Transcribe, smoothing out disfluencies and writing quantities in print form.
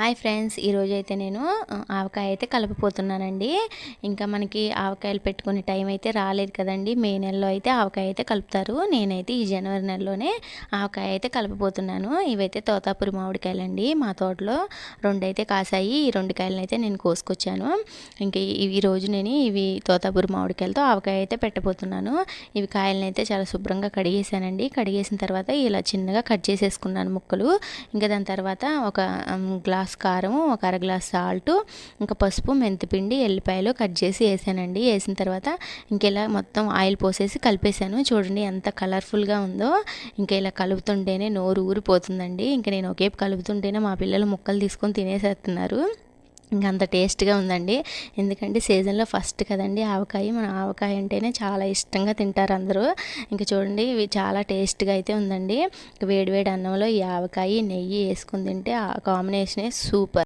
Hi friends, ఈరోజైతే నేను ఆవకాయ అయితే కలపపోతున్నానండి. ఇంకా మనకి ఆవకాయలు పెట్టుకునే టైం అయితే రాలేదు కదండి. మే నెలలో అయితే ఆవకాయ అయితే కలుపుతారు. నేనైతే ఈ జనవరి నెలలోనే ఆవకాయ అయితే కలపపోతున్నాను. ఇవైతే తోతాపురి మామిడికాయలండి. మా తోటలో రెండు అయితే కాసాయి. ఈ రెండు కాయలను అయితే నేను కోసుకొచ్చాను. ఇంక ఈరోజు నేను ఇవి తోతాపురి మామిడికాయలతో ఆవకాయ అయితే పెట్టబోతున్నాను. ఇవి కాయలను అయితే చాలా శుభ్రంగా కడిగేసానండి. కడిగేసిన తర్వాత ఇలా చిన్నగా కట్ చేసేసుకున్నాను ముక్కలు. ఇంకా దాని తర్వాత ఒక గ్లాస్ కారం, ఒక అర గ్లాస్ సాల్ట్, ఇంకా పసుపు, మెంతిపిండి, ఎల్లిపాయలు కట్ చేసి వేసానండి. వేసిన తర్వాత ఇంకెలా మొత్తం ఆయిల్ పోసేసి కలిపేసాను. చూడండి ఎంత కలర్ఫుల్గా ఉందో. ఇంకా ఇలా కలుపుతుంటేనే నోరు ఊరిపోతుందండి. ఇంకా నేను ఒకేపు కలుపుతుంటేనే మా పిల్లలు ముక్కలు తీసుకొని తినేసేస్తున్నారు. ఇంకా అంత టేస్ట్గా ఉందండి. ఎందుకంటే సీజన్లో ఫస్ట్ కదండి ఆవకాయ. మన ఆవకాయ అంటేనే చాలా ఇష్టంగా తింటారు అందరూ. ఇంకా చూడండి ఇవి చాలా టేస్ట్గా అయితే ఉందండి. వేడి వేడి అన్నంలో ఈ ఆవకాయ నెయ్యి వేసుకుని తింటే ఆ కాంబినేషనే సూపర్.